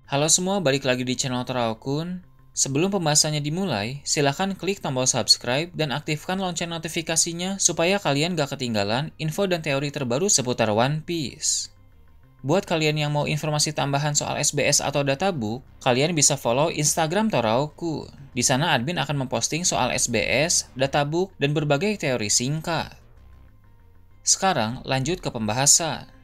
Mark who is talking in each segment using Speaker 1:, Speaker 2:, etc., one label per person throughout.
Speaker 1: Halo semua, balik lagi di channel Taraokun. Sebelum pembahasannya dimulai, silahkan klik tombol subscribe dan aktifkan lonceng notifikasinya supaya kalian gak ketinggalan info dan teori terbaru seputar One Piece. Buat kalian yang mau informasi tambahan soal SBS atau databook, kalian bisa follow Instagram Taraokun. Di sana admin akan memposting soal SBS, databook, dan berbagai teori singkat. Sekarang lanjut ke pembahasan.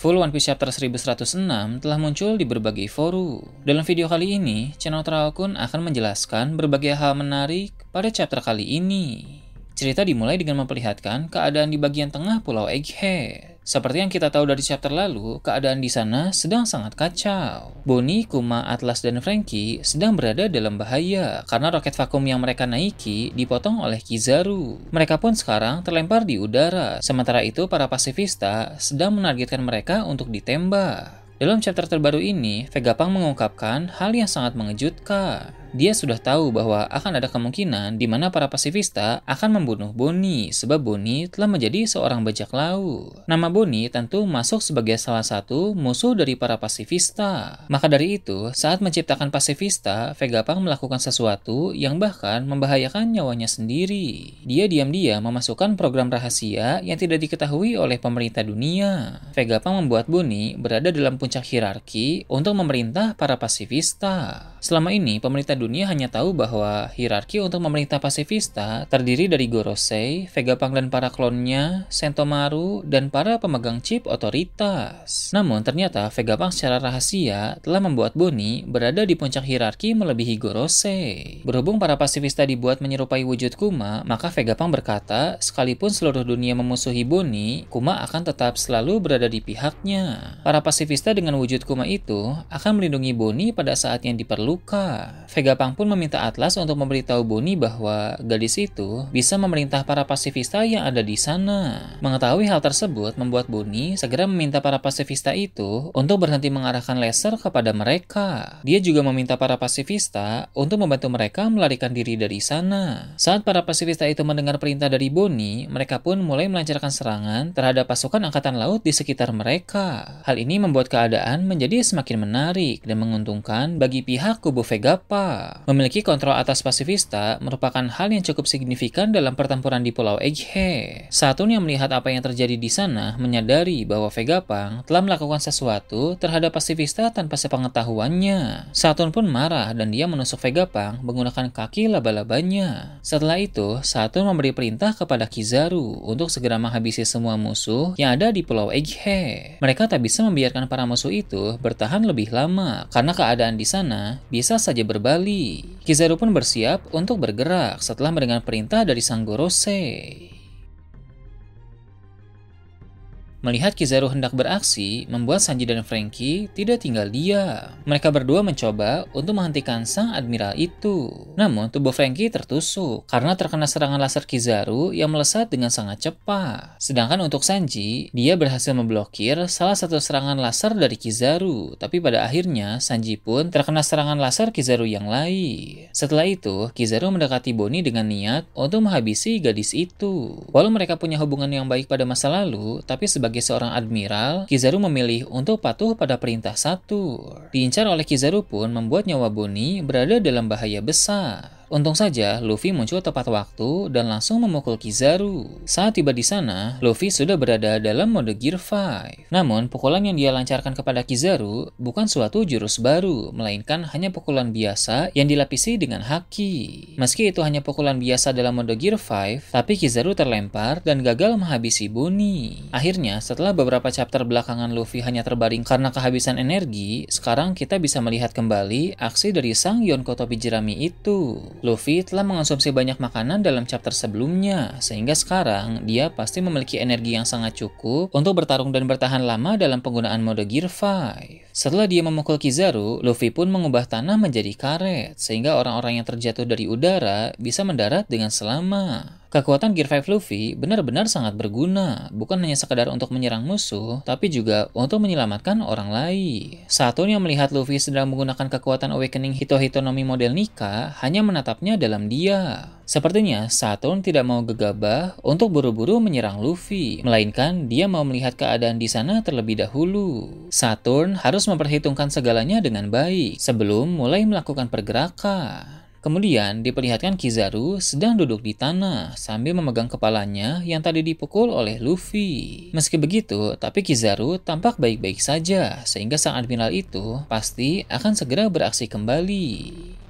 Speaker 1: Full One Piece Chapter 1106 telah muncul di berbagai forum. Dalam video kali ini, channel Taraokun akan menjelaskan berbagai hal menarik pada chapter kali ini. Cerita dimulai dengan memperlihatkan keadaan di bagian tengah Pulau Egghead. Seperti yang kita tahu dari chapter lalu, keadaan di sana sedang sangat kacau. Bonnie, Kuma, Atlas, dan Franky sedang berada dalam bahaya karena roket vakum yang mereka naiki dipotong oleh Kizaru. Mereka pun sekarang terlempar di udara. Sementara itu, para pasifista sedang menargetkan mereka untuk ditembak. Dalam chapter terbaru ini, Vegapunk mengungkapkan hal yang sangat mengejutkan. Dia sudah tahu bahwa akan ada kemungkinan di mana para pasifista akan membunuh Bonnie sebab Bonnie telah menjadi seorang bajak laut. Nama Bonnie tentu masuk sebagai salah satu musuh dari para pasifista. Maka dari itu, saat menciptakan pasifista, Vegapunk melakukan sesuatu yang bahkan membahayakan nyawanya sendiri. Dia diam-diam memasukkan program rahasia yang tidak diketahui oleh pemerintah dunia. Vegapunk membuat Bonnie berada dalam puncak hierarki untuk memerintah para pasifista. Selama ini, pemerintah dunia hanya tahu bahwa hierarki untuk memerintah pasifista terdiri dari Gorosei, Vegapunk dan para klonnya, Sentomaru, dan para pemegang chip otoritas. Namun ternyata Vegapunk secara rahasia telah membuat Bonnie berada di puncak hierarki melebihi Gorosei. Berhubung para pasifista dibuat menyerupai wujud Kuma, maka Vegapunk berkata, sekalipun seluruh dunia memusuhi Bonnie, Kuma akan tetap selalu berada di pihaknya. Para pasifista dengan wujud Kuma itu akan melindungi Bonnie pada saat yang diperlukan. Vegapunk pun meminta Atlas untuk memberitahu Bonnie bahwa gadis itu bisa memerintah para pasifista yang ada di sana. Mengetahui hal tersebut membuat Bonnie segera meminta para pasifista itu untuk berhenti mengarahkan laser kepada mereka. Dia juga meminta para pasifista untuk membantu mereka melarikan diri dari sana. Saat para pasifista itu mendengar perintah dari Bonnie, mereka pun mulai melancarkan serangan terhadap pasukan angkatan laut di sekitar mereka. Hal ini membuat keadaan menjadi semakin menarik dan menguntungkan bagi pihak kubu Vegapunk. Memiliki kontrol atas pasifista merupakan hal yang cukup signifikan dalam pertempuran di Pulau Egghead. Saturn yang melihat apa yang terjadi di sana menyadari bahwa Vegapunk telah melakukan sesuatu terhadap pasifista tanpa sepengetahuannya. Saturn pun marah dan dia menusuk Vegapunk menggunakan kaki laba-labanya. Setelah itu, Saturn memberi perintah kepada Kizaru untuk segera menghabisi semua musuh yang ada di Pulau Egghead. Mereka tak bisa membiarkan para musuh itu bertahan lebih lama karena keadaan di sana bisa saja berbalik. Kizaru pun bersiap untuk bergerak setelah mendengar perintah dari sang Gorosei. Melihat Kizaru hendak beraksi, membuat Sanji dan Franky tidak tinggal diam. Mereka berdua mencoba untuk menghentikan sang admiral itu. Namun, tubuh Franky tertusuk karena terkena serangan laser Kizaru yang melesat dengan sangat cepat. Sedangkan untuk Sanji, dia berhasil memblokir salah satu serangan laser dari Kizaru. Tapi pada akhirnya, Sanji pun terkena serangan laser Kizaru yang lain. Setelah itu, Kizaru mendekati Bonnie dengan niat untuk menghabisi gadis itu. Walau mereka punya hubungan yang baik pada masa lalu, tapi sebagai seorang admiral, Kizaru memilih untuk patuh pada perintah Saturn. Diincar oleh Kizaru pun membuat nyawa Bonnie berada dalam bahaya besar. Untung saja Luffy muncul tepat waktu dan langsung memukul Kizaru. Saat tiba di sana, Luffy sudah berada dalam mode Gear 5. Namun, pukulan yang dia lancarkan kepada Kizaru bukan suatu jurus baru, melainkan hanya pukulan biasa yang dilapisi dengan haki. Meski itu hanya pukulan biasa dalam mode Gear 5, tapi Kizaru terlempar dan gagal menghabisi Bonnie. Akhirnya, setelah beberapa chapter belakangan Luffy hanya terbaring karena kehabisan energi, sekarang kita bisa melihat kembali aksi dari sang Yonko topi jerami itu. Luffy telah mengonsumsi banyak makanan dalam chapter sebelumnya, sehingga sekarang dia pasti memiliki energi yang sangat cukup untuk bertarung dan bertahan lama dalam penggunaan mode Gear 5. Setelah dia memukul Kizaru, Luffy pun mengubah tanah menjadi karet, sehingga orang-orang yang terjatuh dari udara bisa mendarat dengan selamat. Kekuatan Gear 5 Luffy benar-benar sangat berguna, bukan hanya sekadar untuk menyerang musuh, tapi juga untuk menyelamatkan orang lain. Saturn yang melihat Luffy sedang menggunakan kekuatan Awakening Hito-Hitonomi model Nika hanya menatapnya dalam diam. Sepertinya Saturn tidak mau gegabah untuk buru-buru menyerang Luffy, melainkan dia mau melihat keadaan di sana terlebih dahulu. Saturn harus memperhitungkan segalanya dengan baik sebelum mulai melakukan pergerakan. Kemudian diperlihatkan Kizaru sedang duduk di tanah sambil memegang kepalanya yang tadi dipukul oleh Luffy. Meski begitu, tapi Kizaru tampak baik-baik saja, sehingga sang admiral itu pasti akan segera beraksi kembali.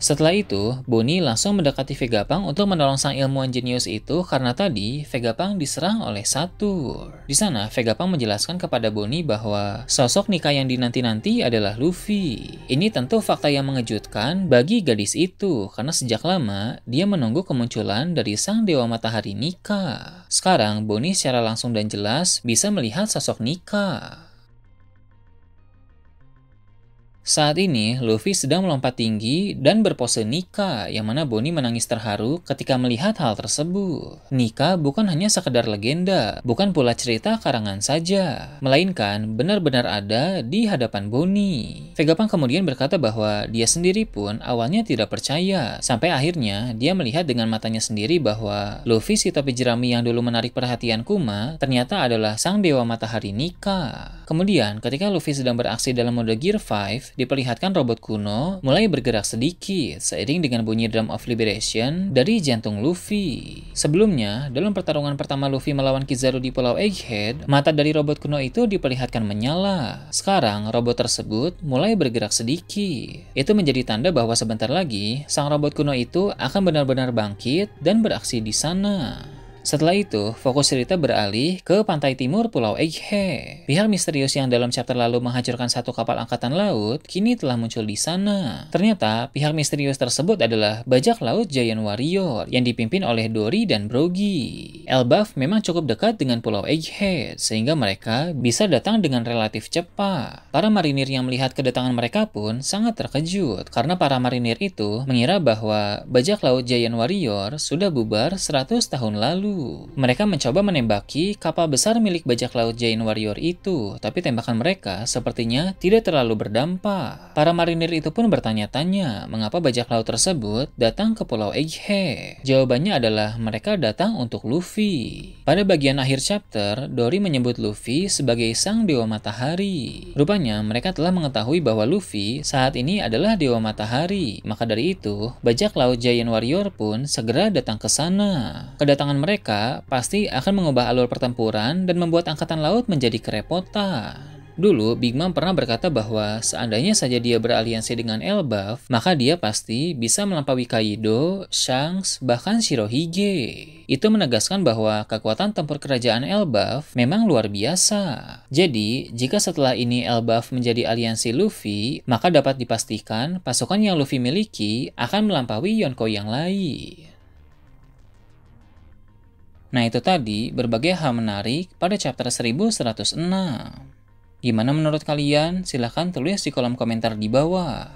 Speaker 1: Setelah itu, Bonnie langsung mendekati Vegapunk untuk menolong sang ilmuwan jenius itu karena tadi Vegapunk diserang oleh Saturn. Di sana, Vegapunk menjelaskan kepada Bonnie bahwa sosok Nika yang dinanti-nanti adalah Luffy. Ini tentu fakta yang mengejutkan bagi gadis itu karena sejak lama dia menunggu kemunculan dari sang Dewa Matahari Nika. Sekarang, Bonnie secara langsung dan jelas bisa melihat sosok Nika. Saat ini, Luffy sedang melompat tinggi dan berpose Nika, yang mana Bonnie menangis terharu ketika melihat hal tersebut. Nika bukan hanya sekedar legenda, bukan pula cerita karangan saja, melainkan benar-benar ada di hadapan Bonnie. Vegapunk kemudian berkata bahwa dia sendiri pun awalnya tidak percaya, sampai akhirnya dia melihat dengan matanya sendiri bahwa Luffy si topi jerami yang dulu menarik perhatian Kuma ternyata adalah sang Dewa Matahari Nika. Kemudian, ketika Luffy sedang beraksi dalam mode Gear 5, diperlihatkan robot kuno mulai bergerak sedikit seiring dengan bunyi Drum of Liberation dari jantung Luffy. Sebelumnya, dalam pertarungan pertama Luffy melawan Kizaru di Pulau Egghead, mata dari robot kuno itu diperlihatkan menyala. Sekarang, robot tersebut mulai bergerak sedikit. Itu menjadi tanda bahwa sebentar lagi, sang robot kuno itu akan benar-benar bangkit dan beraksi di sana. Setelah itu, fokus cerita beralih ke pantai timur Pulau Egghead. Pihak misterius yang dalam chapter lalu menghancurkan satu kapal angkatan laut, kini telah muncul di sana. Ternyata, pihak misterius tersebut adalah bajak laut Giant Warrior yang dipimpin oleh Dory dan Brogy. Elbaf memang cukup dekat dengan Pulau Egghead, sehingga mereka bisa datang dengan relatif cepat. Para marinir yang melihat kedatangan mereka pun sangat terkejut, karena para marinir itu mengira bahwa bajak laut Giant Warrior sudah bubar 100 tahun lalu. Mereka mencoba menembaki kapal besar milik bajak laut Giant Warrior itu, tapi tembakan mereka sepertinya tidak terlalu berdampak. Para marinir itu pun bertanya-tanya mengapa bajak laut tersebut datang ke Pulau Egghead. Jawabannya adalah mereka datang untuk Luffy. Pada bagian akhir chapter, Dory menyebut Luffy sebagai sang Dewa Matahari. Rupanya mereka telah mengetahui bahwa Luffy saat ini adalah Dewa Matahari. Maka dari itu, bajak laut Giant Warrior pun segera datang ke sana. Kedatangan mereka pasti akan mengubah alur pertempuran dan membuat angkatan laut menjadi kerepotan. Dulu, Big Mom pernah berkata bahwa seandainya saja dia beraliansi dengan Elbaf, maka dia pasti bisa melampaui Kaido, Shanks, bahkan Shirohige. Itu menegaskan bahwa kekuatan tempur kerajaan Elbaf memang luar biasa. Jadi, jika setelah ini Elbaf menjadi aliansi Luffy, maka dapat dipastikan pasukan yang Luffy miliki akan melampaui Yonko yang lain. Nah, itu tadi berbagai hal menarik pada chapter 1106. Gimana menurut kalian? Silahkan tulis di kolom komentar di bawah.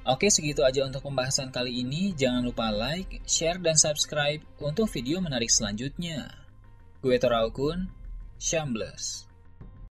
Speaker 1: Oke, segitu aja untuk pembahasan kali ini. Jangan lupa like, share, dan subscribe untuk video menarik selanjutnya. Gue Toraukun, Shambles.